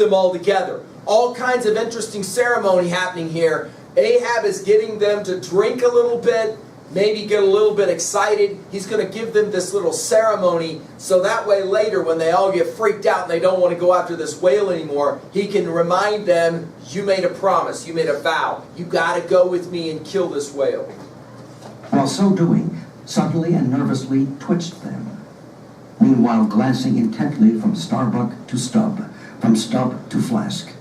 them all together. All kinds of interesting ceremony happening here. Ahab is getting them to drink a little bit, maybe get a little bit excited. He's going to give them this little ceremony so that way later when they all get freaked out and they don't want to go after this whale anymore, he can remind them, you made a promise, you made a vow. You got to go with me and kill this whale. While so doing, suddenly and nervously twitched them, meanwhile glancing intently from Starbuck to Stubb, from Stubb to Flask.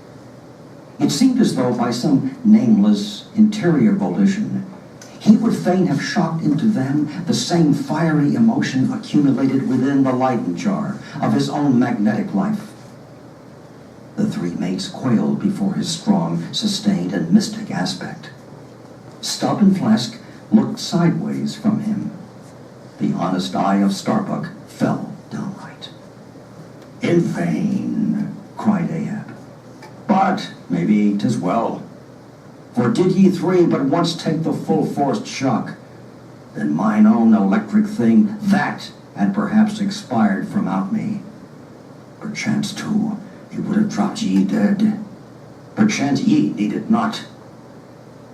It seemed as though by some nameless interior volition, he would fain have shocked into them the same fiery emotion accumulated within the Leyden jar of his own magnetic life. The three mates quailed before his strong, sustained, and mystic aspect. Stubb and Flask looked sideways from him. The honest eye of Starbuck fell downright. "In vain," cried Ahab. "But maybe 'tis well. For did ye three but once take the full-forced shock, then mine own electric thing, that had perhaps expired from out me. Perchance, too, it would have dropped ye dead. Perchance ye need it not.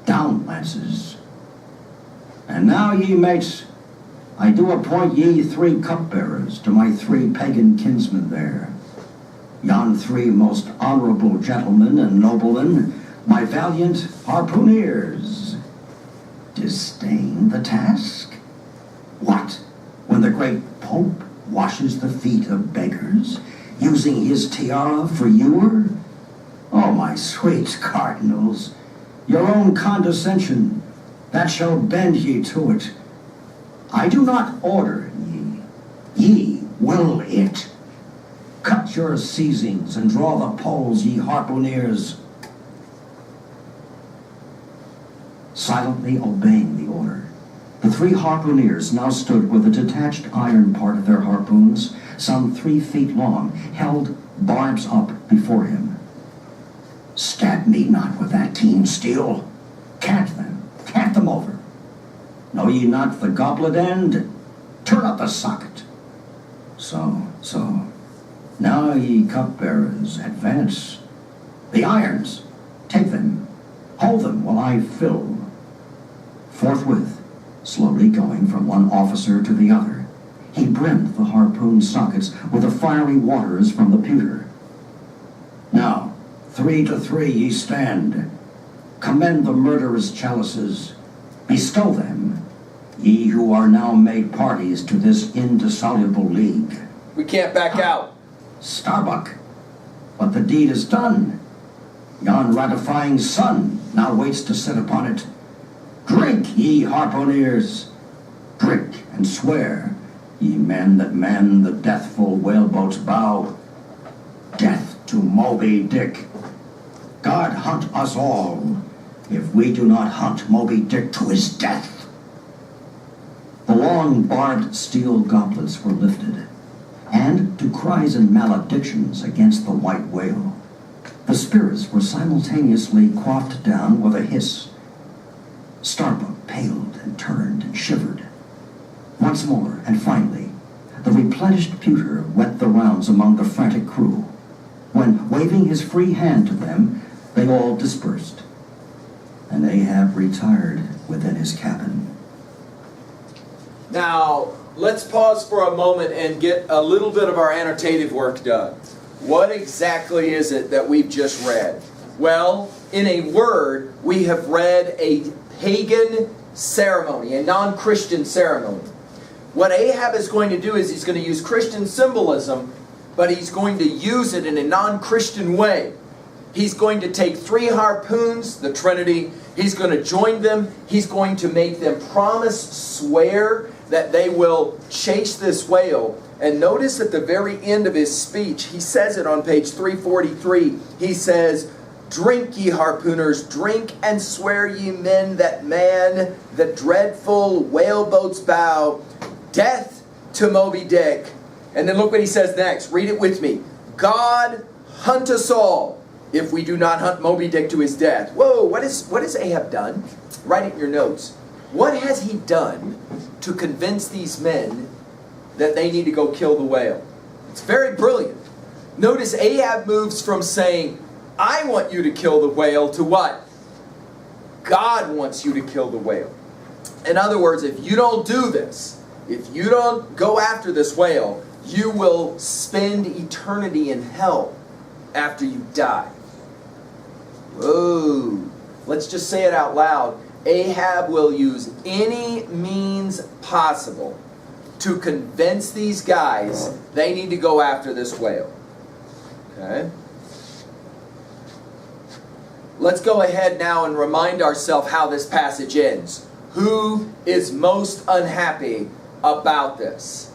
Down, lances. And now, ye mates, I do appoint ye 3 cupbearers to my 3 pagan kinsmen there. Yon 3 most honorable gentlemen and noblemen, my valiant harpooneers. Disdain the task? What, when the great Pope washes the feet of beggars, using his tiara for ewer? Oh, my sweet cardinals, your own condescension, that shall bend ye to it. I do not order ye, ye will it. Cut your seizings and draw the poles, ye harpooneers. Silently obeying the order, the 3 harpooneers now stood with a detached iron part of their harpoons, some 3 feet long, held barbs up before him. Stab me not with that keen steel. Cant them over. Know ye not the goblet end? Turn up the socket. So. Now ye cupbearers, advance. The irons, take them. Hold them while I fill. Forthwith, slowly going from one officer to the other, he brimmed the harpoon sockets with the fiery waters from the pewter. Now, 3 to 3 ye stand. Commend the murderous chalices. Bestow them, ye who are now made parties to this indissoluble league. We can't back out. Starbuck, but the deed is done. Yon ratifying sun now waits to sit upon it. Drink, ye harpooneers. Drink and swear, ye men that man the deathful whaleboat's bow. Death to Moby Dick. God hunt us all, if we do not hunt Moby Dick to his death. The long barbed steel goblets were lifted, and to cries and maledictions against the white whale, the spirits were simultaneously quaffed down with a hiss. Starbuck paled and turned and shivered. Once more, and finally, the replenished pewter went the rounds among the frantic crew, when, waving his free hand to them, they all dispersed, and Ahab retired within his cabin. Now, let's pause for a moment and get a little bit of our annotative work done. What exactly is it that we've just read? Well, in a word, we have read a pagan ceremony, a non-Christian ceremony. What Ahab is going to do is he's going to use Christian symbolism, but he's going to use it in a non-Christian way. He's going to take 3 harpoons, the Trinity, he's going to join them, he's going to make them swear that they will chase this whale. And notice at the very end of his speech, he says it on page 343, he says, "Drink, ye harpooners, drink and swear, ye men that man the dreadful whaleboat's bow, death to Moby Dick." And then look what he says next. Read it with me. "God hunt us all, if we do not hunt Moby Dick to his death." Whoa, what has Ahab done? Write it in your notes. What has he done to convince these men that they need to go kill the whale? It's very brilliant. Notice Ahab moves from saying, I want you to kill the whale, to what? God wants you to kill the whale. In other words, if you don't do this, if you don't go after this whale, you will spend eternity in hell after you die. Whoa. Let's just say it out loud. Ahab will use any means possible to convince these guys they need to go after this whale. Okay? Let's go ahead now and remind ourselves how this passage ends. Who is most unhappy about this?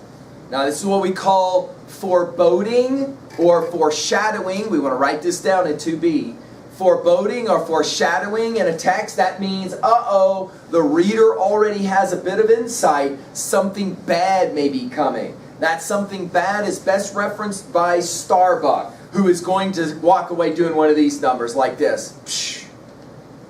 Now, this is what we call foreboding or foreshadowing. We want to write this down in 2b. Foreboding or foreshadowing in a text, that means, the reader already has a bit of insight. Something bad may be coming. That something bad is best referenced by Starbuck, who is going to walk away doing one of these numbers like this. Psh,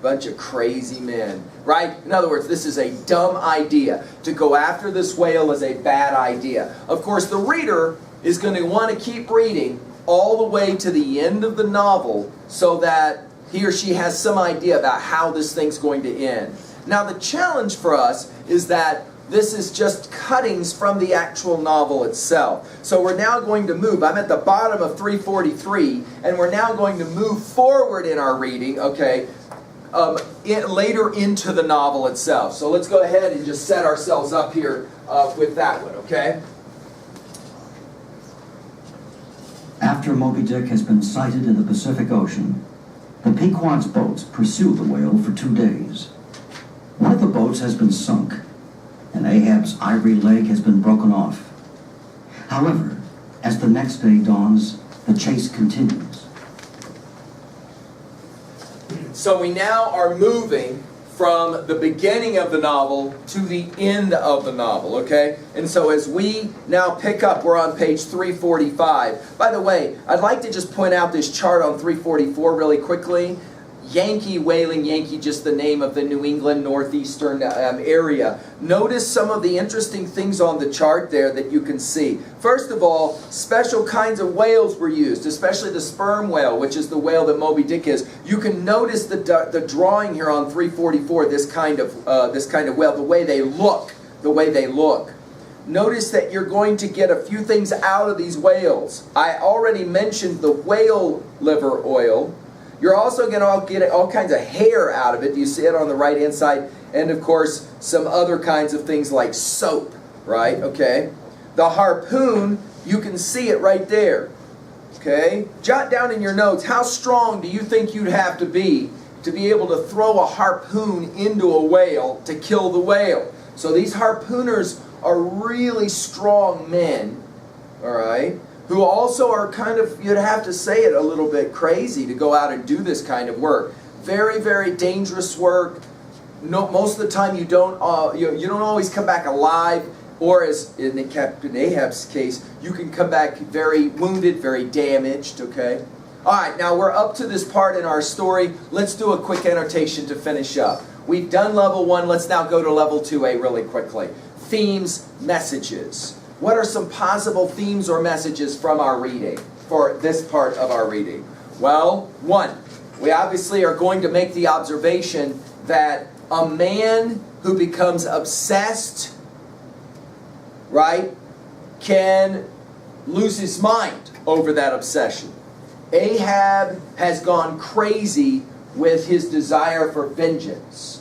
bunch of crazy men, right? In other words, this is a dumb idea. To go after this whale is a bad idea. Of course, the reader is going to want to keep reading all the way to the end of the novel so that he or she has some idea about how this thing's going to end. Now, the challenge for us is that this is just cuttings from the actual novel itself. So we're now going to move. I'm at the bottom of 343, and we're now going to move forward in our reading, okay, later into the novel itself. So let's go ahead and just set ourselves up here with that one, okay? After Moby Dick has been sighted in the Pacific Ocean, the Pequod's boats pursue the whale for 2 days. One of the boats has been sunk, and Ahab's ivory leg has been broken off. However, as the next day dawns, the chase continues. So we now are moving from the beginning of the novel to the end of the novel, okay? And so as we now pick up, we're on page 345. By the way, I'd like to just point out this chart on 344 really quickly. Yankee, Whaling Yankee, just the name of the New England northeastern area. Notice some of the interesting things on the chart there that you can see. First of all, special kinds of whales were used, especially the sperm whale, which is the whale that Moby Dick is. You can notice the drawing here on 344, this kind of whale, the way they look. Notice that you're going to get a few things out of these whales. I already mentioned the whale liver oil. You're also going to get all kinds of hair out of it. You see it on the right-hand side. And, of course, some other kinds of things like soap, right? Okay. The harpoon, you can see it right there. Okay. Jot down in your notes, how strong do you think you'd have to be able to throw a harpoon into a whale to kill the whale? So these harpooners are really strong men, all right? Who also are kind of, you'd have to say it, a little bit crazy to go out and do this kind of work. Very, very dangerous work. No, most of the time you don't always come back alive, or as in Captain Ahab's case, you can come back very wounded, very damaged, okay? All right, now we're up to this part in our story. Let's do a quick annotation to finish up. We've done level 1, let's now go to level 2A really quickly. Themes, messages. What are some possible themes or messages from our reading for this part of our reading? Well, 1, we obviously are going to make the observation that a man who becomes obsessed, right, can lose his mind over that obsession. Ahab has gone crazy with his desire for vengeance.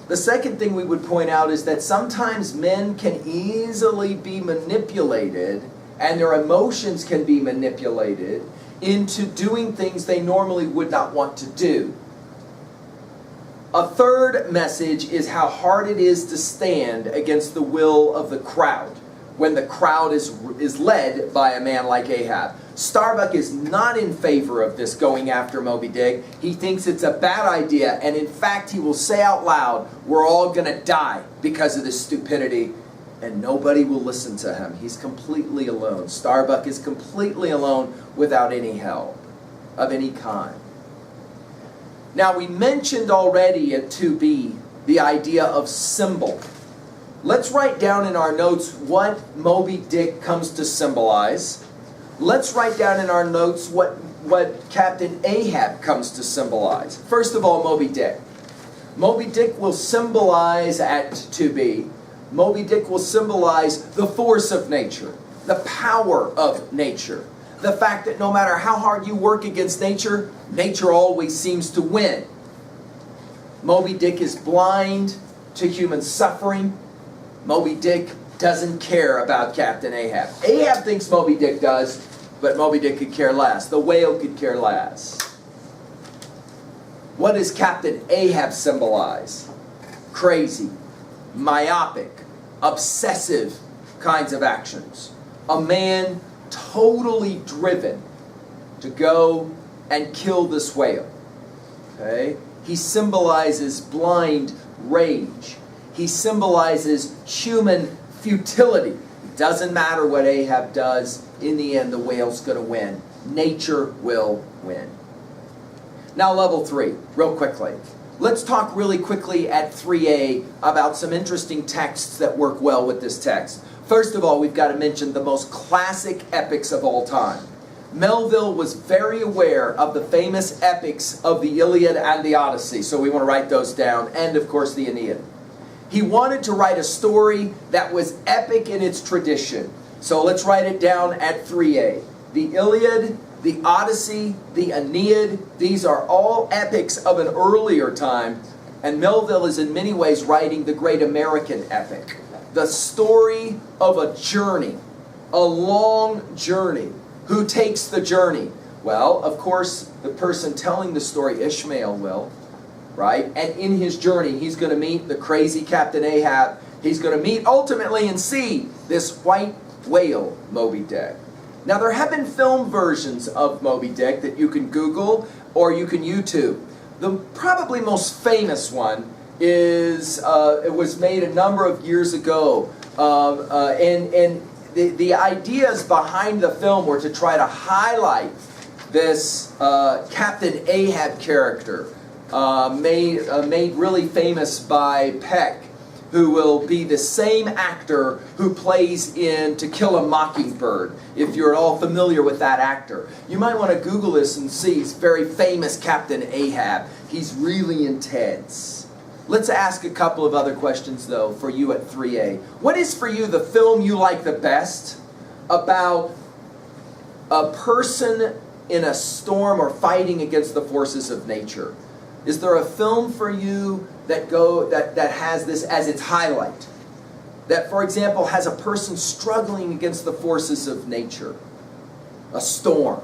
The second thing we would point out is that sometimes men can easily be manipulated, and their emotions can be manipulated into doing things they normally would not want to do. A third message is how hard it is to stand against the will of the crowd when the crowd is led by a man like Ahab. Starbuck is not in favor of this going after Moby Dick. He thinks it's a bad idea, and in fact he will say out loud, we're all going to die because of this stupidity, and nobody will listen to him. He's completely alone. Starbuck is completely alone without any help of any kind. Now, we mentioned already at 2b the idea of symbol. Let's write down in our notes what Moby Dick comes to symbolize. Let's write down in our notes what Captain Ahab comes to symbolize. First of all, Moby Dick. Moby Dick will symbolize Act 2B. Moby Dick will symbolize the force of nature, the power of nature, the fact that no matter how hard you work against nature, nature always seems to win. Moby Dick is blind to human suffering. Moby Dick doesn't care about Captain Ahab. Ahab thinks Moby Dick does, but Moby Dick could care less. The whale could care less. What does Captain Ahab symbolize? Crazy, myopic, obsessive kinds of actions. A man totally driven to go and kill this whale. Okay? He symbolizes blind rage. He symbolizes human futility. It doesn't matter what Ahab does. In the end, the whale's going to win. Nature will win. Now, level 3, real quickly. Let's talk really quickly at 3A about some interesting texts that work well with this text. First of all, we've got to mention the most classic epics of all time. Melville was very aware of the famous epics of the Iliad and the Odyssey, so we want to write those down, and of course the Aeneid. He wanted to write a story that was epic in its tradition, so let's write it down at 3A. The Iliad, the Odyssey, the Aeneid, these are all epics of an earlier time, and Melville is in many ways writing the great American epic. The story of a journey, a long journey. Who takes the journey? Well, of course, the person telling the story, Ishmael, will, right? And in his journey, he's going to meet the crazy Captain Ahab. He's going to meet ultimately and see this white whale, Moby Dick. Now, there have been film versions of Moby Dick that you can Google or you can YouTube. The probably most famous one is, it was made a number of years ago, and the ideas behind the film were to try to highlight this Captain Ahab character, made really famous by Peck, who will be the same actor who plays in To Kill a Mockingbird, if you're at all familiar with that actor. You might want to Google this and see. He's very famous Captain Ahab. He's really intense. Let's ask a couple of other questions, though, for you at 3A. What is for you the film you like the best about a person in a storm or fighting against the forces of nature? Is there a film for you that has this as its highlight? That, for example, has a person struggling against the forces of nature? A storm,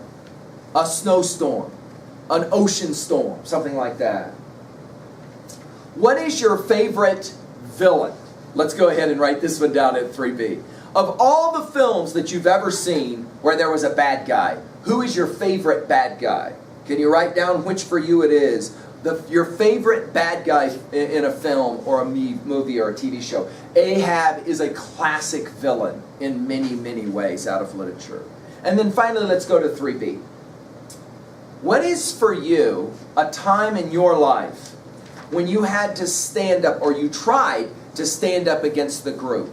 a snowstorm, an ocean storm, something like that. What is your favorite villain? Let's go ahead and write this one down at 3B. Of all the films that you've ever seen where there was a bad guy, who is your favorite bad guy? Can you write down which for you it is? Your favorite bad guy in a film or a movie or a TV show. Ahab is a classic villain in many, many ways out of literature. And then finally, let's go to 3B. What is for you a time in your life when you had to stand up, or you tried to stand up against the group?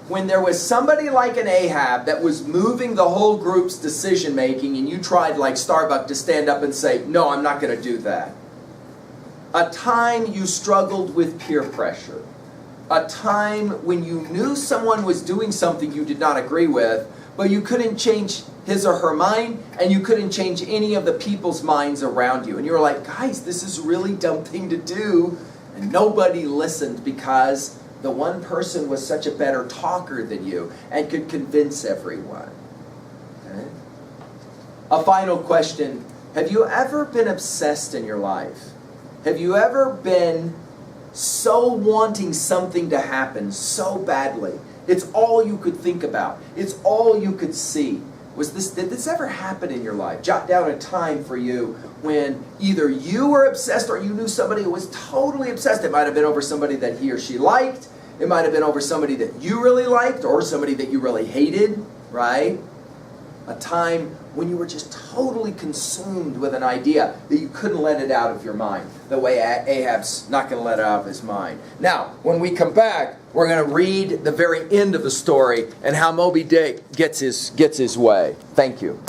When there was somebody like an Ahab that was moving the whole group's decision making, and you tried, like Starbuck, to stand up and say, no, I'm not going to do that. A time you struggled with peer pressure. A time when you knew someone was doing something you did not agree with, but you couldn't change his or her mind, and you couldn't change any of the people's minds around you. And you were like, guys, this is a really dumb thing to do. And nobody listened because the one person was such a better talker than you and could convince everyone. Okay? A final question. Have you ever been obsessed in your life? Have you ever been so wanting something to happen so badly? It's all you could think about. It's all you could see. Did this ever happen in your life? Jot down a time for you when either you were obsessed or you knew somebody who was totally obsessed. It might have been over somebody that he or she liked. It might have been over somebody that you really liked or somebody that you really hated, right? A time when you were just totally consumed with an idea that you couldn't let it out of your mind, the way Ahab's not going to let it out of his mind. Now, when we come back, we're going to read the very end of the story and how Moby Dick gets his way. Thank you.